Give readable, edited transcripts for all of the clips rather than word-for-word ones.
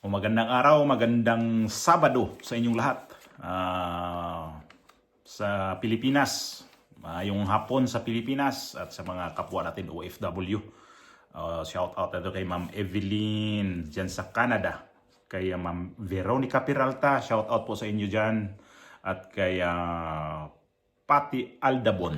Magandang araw, magandang Sabado sa inyong lahat. Sa Pilipinas, yung hapon sa Pilipinas at sa mga kapwa natin OFW. Shout out na kay Ma'am Evelyn dyan sa Canada. Kay Ma'am Veronica Peralta, shout out po sa inyo dyan. At kay Pati Aldabon.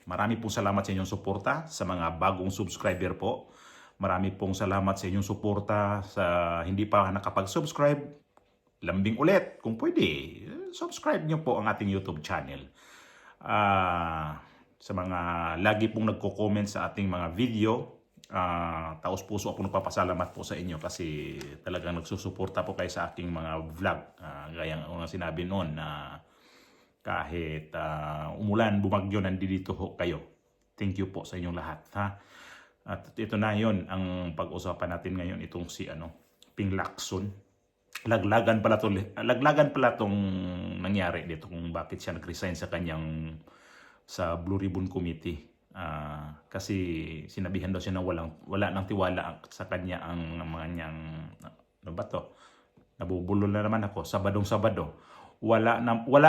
Marami pong salamat sa inyong suporta sa mga bagong subscriber po. Marami pong salamat sa inyong suporta. Sa hindi pa nakapag-subscribe, lambing ulit. Kung pwede, subscribe nyo po ang ating YouTube channel. Sa mga lagi pong nagko-comment sa ating mga video, taos puso ako nagpapasalamat po sa inyo kasi talagang nagsusuporta po kayo sa aking mga vlog. Gaya ng sinabi noon na kahit umulan, bumagyo, nandito ho kayo. Thank you po sa inyong lahat. Ha? At ito na yon ang pag-usapan natin ngayon, itong si Ping Lacson. Laglagan pala tong nangyari dito kung bakit siya nag-resign sa Blue Ribbon Committee. Kasi sinabihan daw siya na wala nang tiwala sa kanya ang mga niyang, ano ba to? Nabubulol na naman ako. Sabado. Wala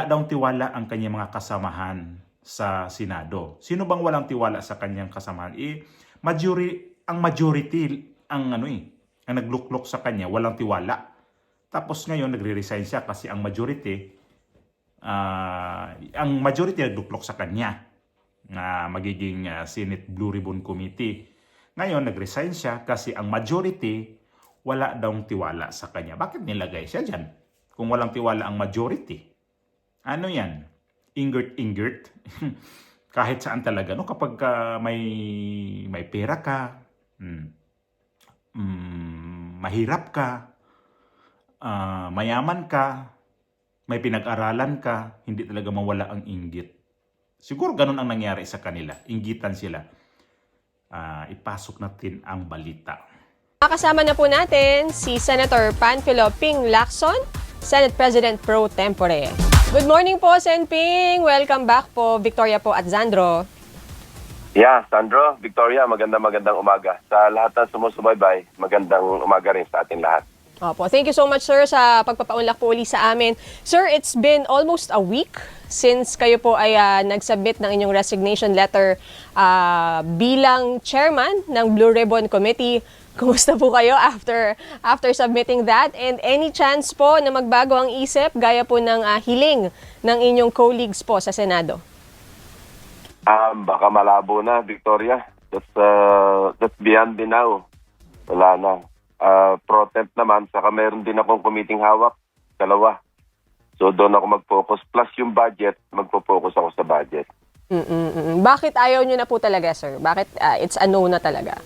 daw tiwala ang kanyang mga kasamahan sa Senado. Sino bang walang tiwala sa kanyang kasamahan? Ang majority ang nagluklok sa kanya, walang tiwala. Tapos ngayon nagre-resign siya kasi ang majority nagluklok sa kanya na magiging Senate Blue Ribbon Committee. Ngayon nag-resign siya kasi ang majority wala daw tiwala sa kanya. Bakit nilagay siya diyan? Kung walang tiwala ang majority. Ano yan? Ingert. Kahit saan talaga, no? Kapag may pera ka, mahirap ka, mayaman ka, may pinag-aralan ka, hindi talaga mawala ang inggit. Siguro ganun ang nangyari sa kanila. Inggitan sila. Ipasok natin ang balita. Kasama na po natin si Senator Panfilo Ping Lacson, Senate President Pro Tempore. Good morning po, Sen Ping. Welcome back po, Victoria po at Zandro. Yeah, Sandro, Victoria, magandang umaga. Sa lahat ng sumusubaybay, magandang umaga rin sa ating lahat. Opo, thank you so much, sir, sa pagpapaunlak po uli sa amin. Sir, it's been almost a week since kayo po ay nag-submit ng inyong resignation letter bilang chairman ng Blue Ribbon Committee. Kumusta po kayo after submitting that? And any chance po na magbago ang isip gaya po ng hiling ng inyong colleagues po sa Senado? Baka malabo na, Victoria. That's beyond me now. Wala na. Pro temp naman, saka meron din akong committing hawak, 2. So doon ako mag-focus. Plus yung budget, magpo-focus ako sa budget. Bakit ayaw nyo na po talaga, sir? Bakit it's a no na talaga?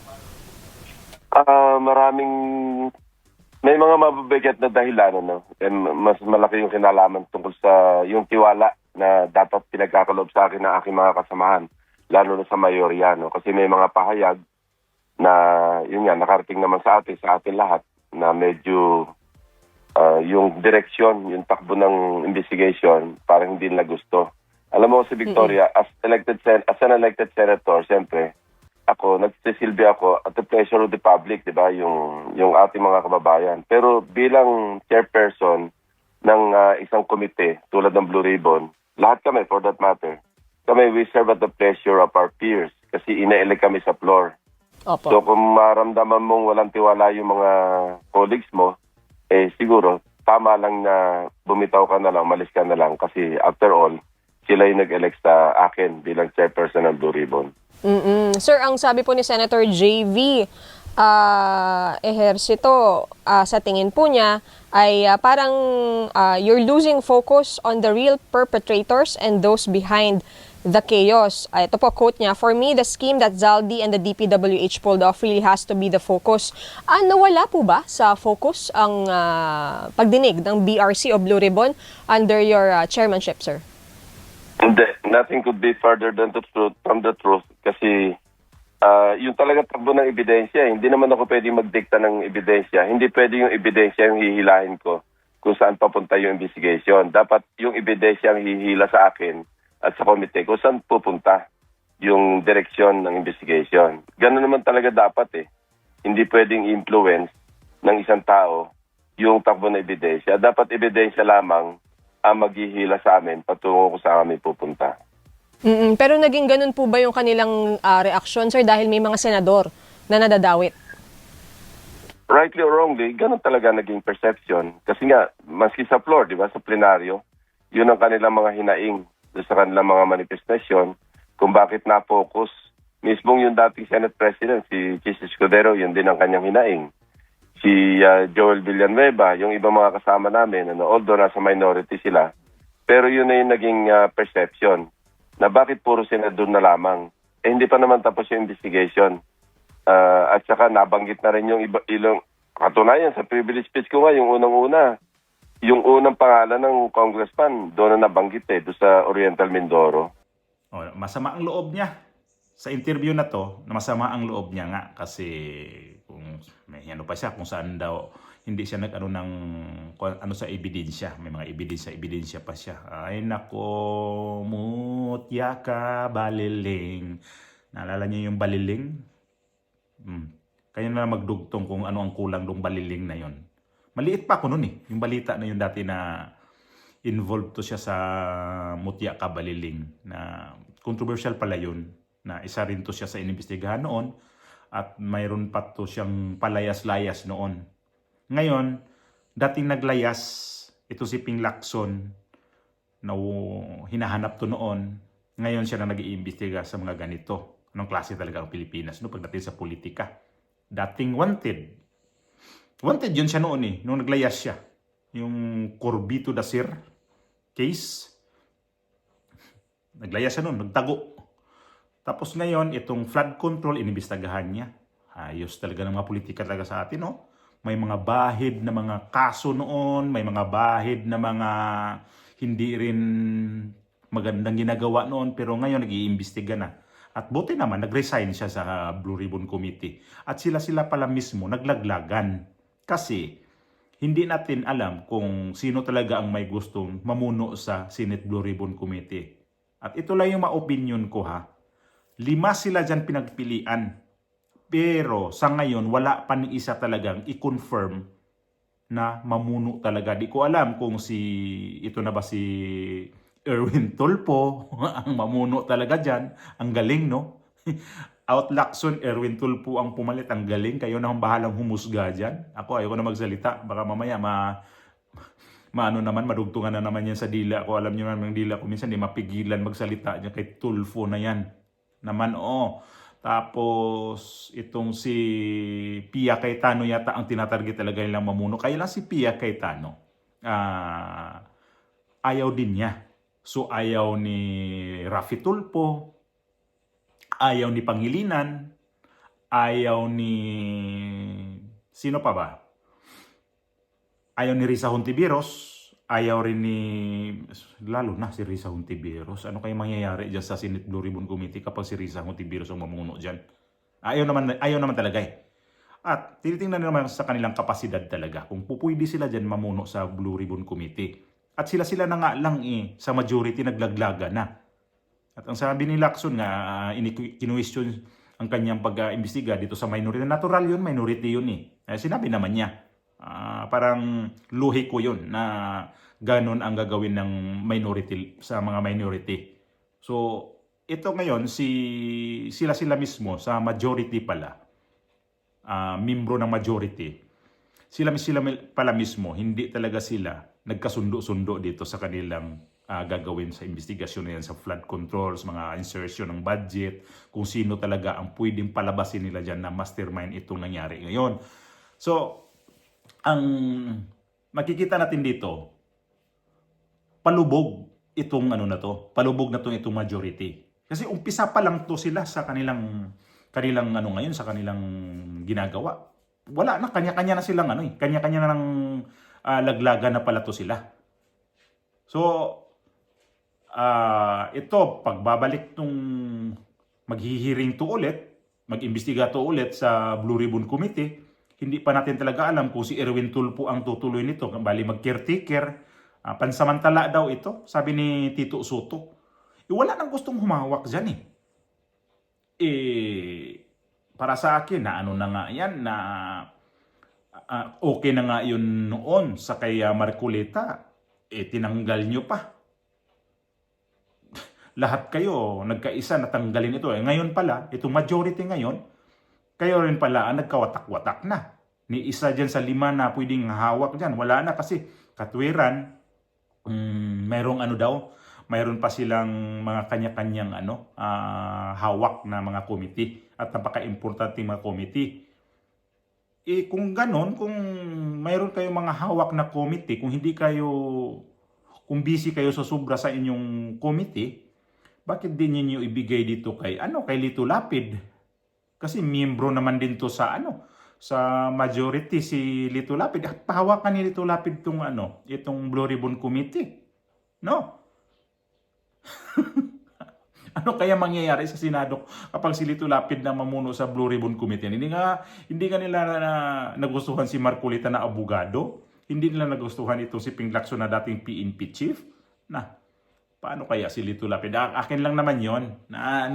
May mga mababigat na dahilan, no? And mas malaki yung kinalaman tungkol sa yung tiwala na dapat pinagkakaloob sa akin ng aking mga kasamahan, lalo na sa mayorya, no? Kasi may mga pahayag na yun nga, nakarating naman sa atin lahat na medyo yung direksyon, yung takbo ng investigation, parang hindi nila gusto. Alam mo si Victoria, as an elected senator, siyempre, nagsisilbi ako at the pleasure of the public, di ba, yung ating mga kababayan. Pero bilang chairperson ng isang komite tulad ng Blue Ribbon, lahat kami, for that matter, we serve at the pleasure of our peers kasi ina-elect kami sa floor. Opo. So kung maramdaman mong walang tiwala yung mga colleagues mo, siguro tama lang na bumitaw ka na lang, malis ka na lang kasi after all, sila yung nag-elect sa akin bilang chairperson ng Blue Ribbon. Sir, ang sabi po ni Senator JV Ejercito, sa tingin po niya ay parang you're losing focus on the real perpetrators and those behind the chaos. Ito po, quote niya, "For me, the scheme that Zaldi and the DPWH pulled off really has to be the focus." Nawala po ba sa focus ang pagdinig ng BRC o Blue Ribbon under your chairmanship, sir? Hindi. Nothing could be further than from the truth kasi yung talaga takbo ng ebidensya, hindi naman ako pwedeng magdikta ng ebidensya. Hindi pwede yung ebidensya yung hihilahin ko kung saan papunta yung investigation. Dapat yung ebidensya ang hihila sa akin at sa komite kung saan pupunta yung direksyon ng investigation. Ganun naman talaga dapat eh. Hindi pwedeng influence ng isang tao yung takbo na ebidensya. Dapat ebidensya lamang ang maghihila sa amin patungo kung saan kami pupunta. Pero naging ganun po ba yung kanilang reaksyon, sir, dahil may mga senador na nadadawit? Rightly or wrongly, ganun talaga naging perception. Kasi nga, maski sa floor, di ba, sa plenaryo, yun ang kanilang mga hinaing doon sa kanilang mga manifestasyon kung bakit na-focus. Mismong yung dating Senate President, si Chis Escudero, yun din ang kanyang hinaing. Si Joel Villanueva, yung ibang mga kasama namin, although nasa minority sila, pero yun na yung naging perception na bakit puro senador na lamang. Hindi pa naman tapos yung investigation. At saka nabanggit na rin yung ilang katunayan sa privilege speech ko nga, yung unang-una. Yung unang pangalan ng congressman, doon na nabanggit doon sa Oriental Mindoro. Masama ang loob niya. Sa interview na to, na masama ang loob niya nga kasi kung may ano pa siya kung saan daw hindi siya nag-ano ng ano sa ebidensya, may mga ebidensya pa siya. Ay nako, mutya ka baliling. Naalala niyo yung baliling? Kaya na magdugtong kung ano ang kulang dong baliling na yon. Maliit pa ako noon yung balita na yun dati na involved to siya sa mutya ka baliling na controversial pala yun na isa rin to siya sa inimbestigahan noon at mayroon pa to siyang palayas-layas noon. Ngayon, dating naglayas ito si Ping Lacson na hinahanap to noon. Ngayon siya na nag-iimbestiga sa mga ganito. Anong klase talaga ang Pilipinas pagdating sa politika. Dating wanted. Wanted yun siya noon nung naglayas siya. Yung Corbito Dasir case. Naglayas siya noon, nagtago. Tapos ngayon, itong flood control, inimbestagahan niya. Ayos talaga ng mga politika talaga sa atin, no? May mga bahid na mga kaso noon, may mga bahid na mga hindi rin magandang ginagawa noon, pero ngayon nag-iimbestiga na. At buti naman, nag-resign siya sa Blue Ribbon Committee. At sila pala mismo naglaglagan. Kasi hindi natin alam kung sino talaga ang may gustong mamuno sa Senate Blue Ribbon Committee. At ito lang yung ma-opinion ko ha. 5 sila dyan pinagpilian. Pero sa ngayon, wala pa ni isa talagang i-confirm na mamuno talaga. Di ko alam kung ito na ba si Erwin Tulfo ang mamuno talaga dyan. Ang galing, no? Outlakson, Erwin Tulfo ang pumalit. Ang galing. Kayo na ang bahalang humusga dyan. Ako, ayoko na magsalita. Baka mamaya maano naman, madugtungan na naman yan sa dila ko. Alam niyo naman, ang dila ko minsan di mapigilan magsalita niya kay Tulfo na yan. Naman, Tapos, itong si Pia Cayetano yata ang tinatarget talaga nilang mamuno. Kaya lang si Pia Cayetano, ayaw din niya. So, ayaw ni Raffy Tulfo, ayaw ni Pangilinan, ayaw ni... Sino pa ba? Ayaw ni Risa Hontiveros, ayaw rin ni... Lalo na si Risa Hontiveros. Ano kayo mangyayari dyan sa Senate Blue Ribbon Committee kapag si Risa Hontiveros ang mamuno dyan? Ayaw naman talaga At tinitingnan naman sa kanilang kapasidad talaga kung pupwede sila dyan mamuno sa Blue Ribbon Committee. At sila na nga lang sa majority naglaglaga na. At ang sabi ni Lacson nga, kinuwestiyon ang kanyang pag-imbestiga dito sa minority. Natural yun, minority yun Sinabi naman niya. Parang luhi ko yun na ganun ang gagawin ng minority sa mga minority. So, ito ngayon, sila mismo sa majority pala, membro ng majority, sila pala mismo, hindi talaga sila nagkasundo-sundo dito sa kanilang gagawin sa investigasyon na yan sa flood control, sa mga insertion ng budget, kung sino talaga ang pwedeng palabasin nila dyan na mastermind itong nangyari ngayon. So, ang makikita natin dito, palubog itong palubog na itong majority. Kasi umpisa pa lang to sila sa kanilang ngayon, sa kanilang ginagawa. Wala na, kanya-kanya na silang kanya-kanya na ng laglaga na pala to sila. So, ito, pagbabalik tong maghihiring to ulit, mag-imbestiga to ulit sa Blue Ribbon Committee, hindi pa natin talaga alam kung si Erwin Tulfo ang tutuloy nito. Bali mag-caretaker, pansamantala daw ito, sabi ni Tito Soto. Wala nang gustong humawak dyan para sa akin, na na nga yan, na Okay na nga yun noon sa kay Marcoleta, tinanggal nyo pa. Lahat kayo nagkaisa na tanggalin ito. Ngayon pala, itong majority ngayon, kayo rin pala ang nagkawatak-watak na. Ni isa dyan sa 5 na pwedeng hawak dyan. Wala na kasi katwiran, mayroong mayroon pa silang mga kanya-kanyang hawak na mga committee at napaka-importante mga committee. Kung ganon, kung mayroon kayong mga hawak na committee, kung busy kayo sa sobra sa inyong committee, bakit din niyo ibigay dito kay Lito Lapid? Kasi miyembro naman din to sa sa majority si Lito Lapid. Pahawakan ni Lito Lapid itong Blue Ribbon Committee. No? Ano kaya mangyayari sa Senado kapag si Lito Lapid na mamuno sa Blue Ribbon Committee? Hindi nga nila nagustuhan si Marcoleta na abogado. Hindi nila nagustuhan ito si Ping Lacson na dating PNP chief. Paano kaya si Lito Lapid? Akin lang naman yon na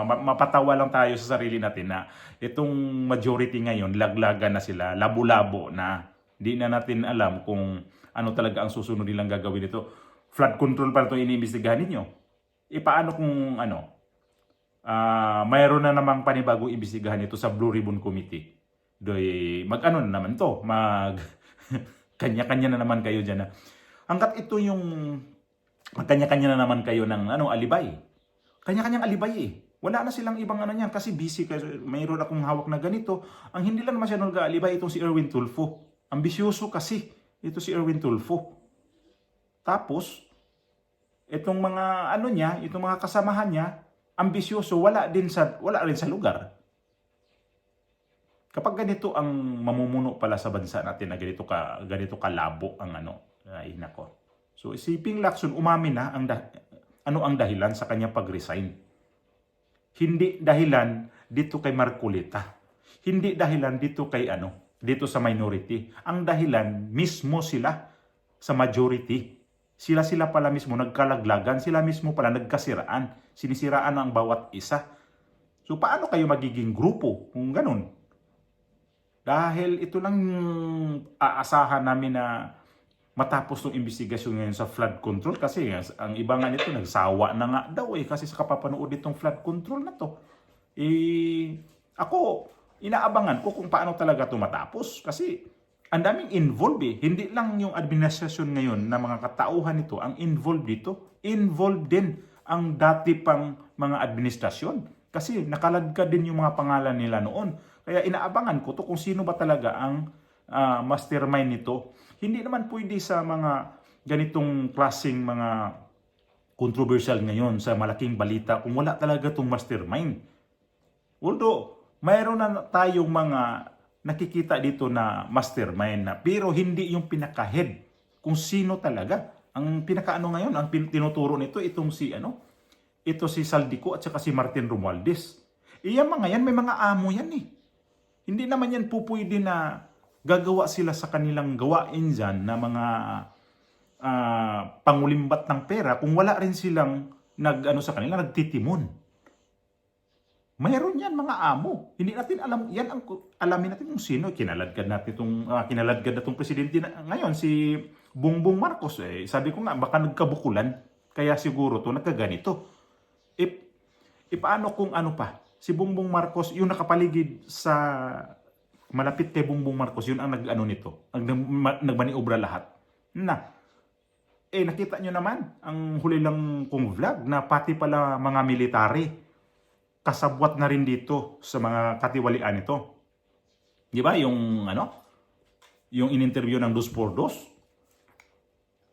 mapatawa lang tayo sa sarili natin na itong majority ngayon, laglagan na sila, labo-labo na. Di na natin alam kung ano talaga ang susunod nilang gagawin ito. Flood control pa ito iniimbestigahan ninyo. Paano kung mayroon na namang panibagong imbestigahan ito sa Blue Ribbon Committee? Na naman to, kanya-kanya na naman kayo dyan na. Hanggat ito yung kanya-kanya na naman kayo ng alibay. Kanya-kanyang alibay Wala na silang ibang niyan kasi busy kasi mayroon akong hawak na ganito. Ang hindi lang naman siya nag-aalibay itong si Erwin Tulfo. Ambisyoso kasi ito si Erwin Tulfo. Tapos itong mga itong mga kasamahan niya, ambisyoso, wala rin sa lugar. Kapag ganito ang mamumuno pala sa bansa natin na ganito kalabo ang ay nako. So si Ping Lacson umamin na ang dahilan sa kanya pag-resign. Hindi dahilan dito kay Marcoleta. Hindi dahilan dito kay dito sa minority. Ang dahilan mismo sila sa majority. Sila pala mismo nagkalaglagan, sila mismo pala nagkasiraan. Sinisiraan ang bawat isa. So paano kayo magiging grupo kung ganun? Dahil ito lang aasahan namin na matapos ng investigasyon ngayon sa flood control kasi ang iba nga nito nagsawa na nga daw kasi sa kapapanood itong flood control na to. Ako, inaabangan ko kung paano talaga ito matapos kasi ang daming involved Hindi lang yung administrasyon ngayon na mga katauhan nito ang involved dito. Involved din ang dati pang mga administrasyon kasi nakaladkad din yung mga pangalan nila noon. Kaya inaabangan ko to kung sino ba talaga ang mastermind nito. Hindi naman pwede sa mga ganitong klaseng mga controversial ngayon sa malaking balita kung wala talaga itong mastermind. Although, mayroon na tayong mga nakikita dito na mastermind pero hindi yung pinaka-head kung sino talaga. Ang pinaka-ano ngayon, ang tinuturo nito itong ito si Saldico at saka si Martin Romualdez. Iyan mga yan, may mga amo yan Hindi naman yan pupwede na gagawa sila sa kanilang gawain dyan na mga pangulimbat ng pera kung wala rin silang sa kanila, nagtitimon. Mayroon yan mga amo. Hindi natin alam, yan ang alamin natin kung sino. Kinaladkad na itong presidente na, ngayon, si Bongbong Marcos. Sabi ko nga, baka nagkabukulan. Kaya siguro to nagkaganito. Paano kung si Bongbong Marcos, yung nakapaligid sa malapit kay Bongbong Marcos, yun ang nagmaniobra lahat. Nakita nyo naman, ang huli lang kong vlog, na pati pala mga military, kasabwat na rin dito sa mga katiwalian nito. Di ba? Yung in-interview ng 2x2,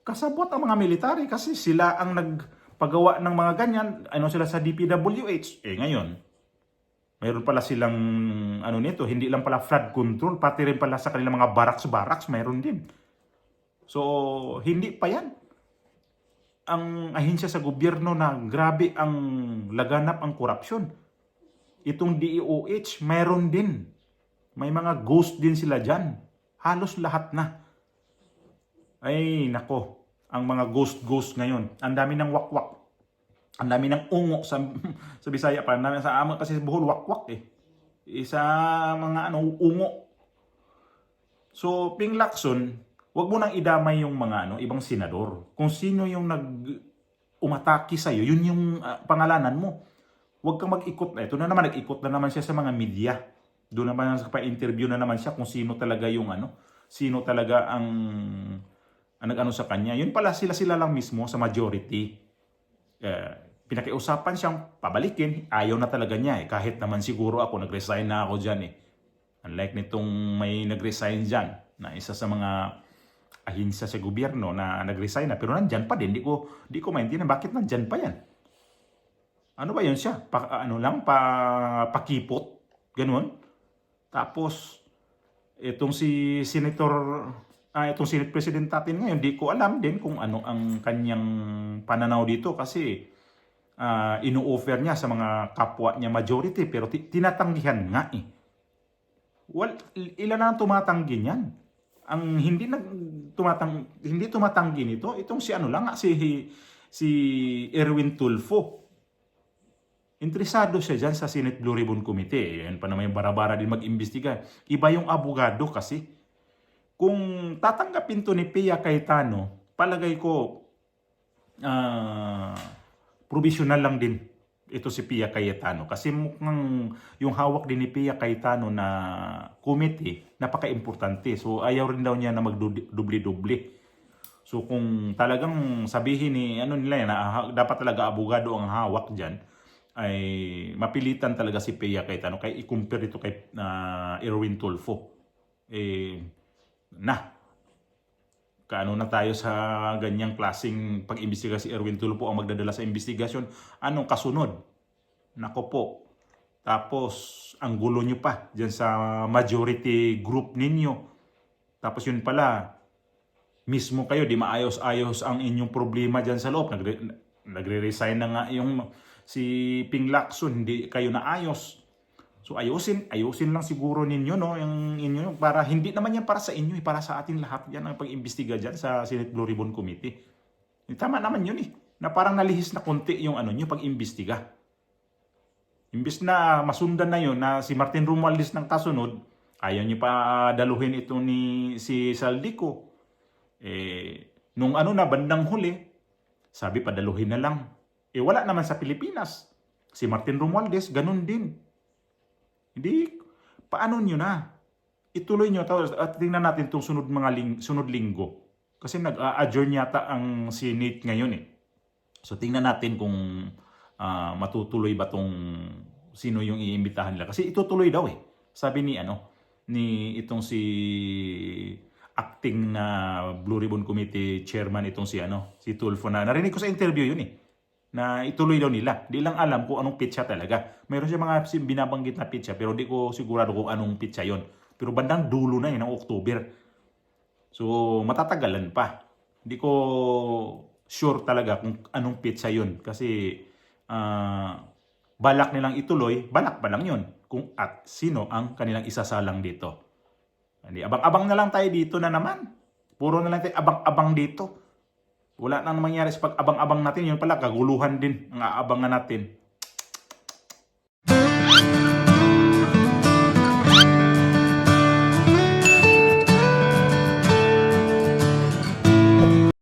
kasabwat ang mga military kasi sila ang nagpagawa ng mga ganyan, sila sa DPWH. Ngayon, mayroon pala silang nito, hindi lang pala flood control, pati rin pala sa kanilang mga barracks, mayroon din. So, hindi pa yan. Ang ahensya sa gobyerno na grabe ang laganap ang korupsyon. Itong DOH, mayroon din. May mga ghost din sila dyan. Halos lahat na. Ay, nako. Ang mga ghost ngayon. Ang dami ng wakwak. Ang dami ng ungo sa Bisaya pa. Sa amin kasi Bohol wakwak Sa mga ungo. So, Ping Lacson, wag mo nang idamay yung mga ibang senador. Kung sino yung umatake sa iyo, yun yung pangalanan mo. Huwag kang mag-ikot. Ito na naman, nag-ikot na naman siya sa mga media. Doon naman sa pa-interview na naman siya kung sino talaga yung sino talaga ang nag-ano sa kanya. Yun pala, sila lang mismo sa majority. Pinakiusapan siyang pabalikin, ayaw na talaga niya eh. Kahit naman siguro ako, nag-resign na ako dyan eh. Unlike nitong may nag-resign dyan, na isa sa mga ahinsya sa gobyerno na nag-resign na, pero nandyan pa din. Di ko maintindihan bakit nandyan pa yan. Ano ba yun siya? Pakipot? Ganun? Tapos, itong si itong Senate President natin ngayon, di ko alam din kung ano ang kanyang pananaw dito kasi ino-offer niya sa mga kapwa niya majority pero tinatanggihan nga eh. Well, ilan na ang tumatanggi niyan? Ang hindi tumatanggi nito, itong si si Erwin Tulfo. Interesado siya dyan sa Senate Blue Ribbon Committee. Yan pa naman yung bara-bara din mag-imbestiga. Iba yung abogado kasi. Kung tatanggapin to ni Pia Cayetano, palagay ko provisional lang din ito si Pia Cayetano. Kasi mukhang yung hawak din ni Pia Cayetano na committee, napaka-importante. So ayaw rin daw niya na magdubli-dubli. So kung talagang sabihin nila na dapat talaga abogado ang hawak dyan, ay mapilitan talaga si Pia Cayetano kaya i-compare ito kay Erwin Tulfo. Kaano na tayo sa ganyang klaseng pag-imbestiga si Erwin Tulfo ang magdadala sa investigasyon. Anong kasunod? Nako po. Tapos, ang gulo nyo pa dyan sa majority group ninyo. Tapos yun pala, mismo kayo, di maayos-ayos ang inyong problema dyan sa loob. Nagre-resign na nga yung si Ping Lacson, hindi kayo naayos. So ayusin lang siguro ninyo yung inyo para hindi naman yan para sa inyo, para sa ating lahat yan ang pag-imbestiga diyan sa Senate Blue Ribbon Committee. Tama naman yun eh. Na parang nalihis na konti yung nyo pag-imbestiga. Imbis na masundan na yun na si Martin Romualdez ng kasunod, ayaw nyo pa daluhin ito ni si Saldico. Nung bandang huli, sabi padaluhin na lang. Wala naman sa Pilipinas. Si Martin Romualdez, ganun din. Hindi, paano nyo na? Ituloy nyo at tingnan natin itong sunod linggo. Kasi nag-adjourn yata ang Senate ngayon eh. So tingnan natin kung matutuloy ba tong sino yung iimbitahan nila. Kasi itutuloy daw eh. Sabi ni itong si acting na Blue Ribbon Committee chairman itong si Tulfo na narinig ko sa interview yun eh. Na ituloy daw nila. Di lang alam kung anong pitsa talaga. Mayroon siya mga binabanggit na pitsa pero di ko sigurado kung anong pitsa yon. Pero bandang dulo na ng October. So matatagalan pa. Di ko sure talaga kung anong pitsa yon. Kasi balak nilang ituloy, balak pa lang yun. Kung at sino ang kanilang isasalang dito. Abang-abang na lang tayo dito na naman. Puro na lang tayo abang-abang dito. Wala nang mangyari sa pag-abang-abang natin. Yun pala, kaguluhan din ang aabangan natin.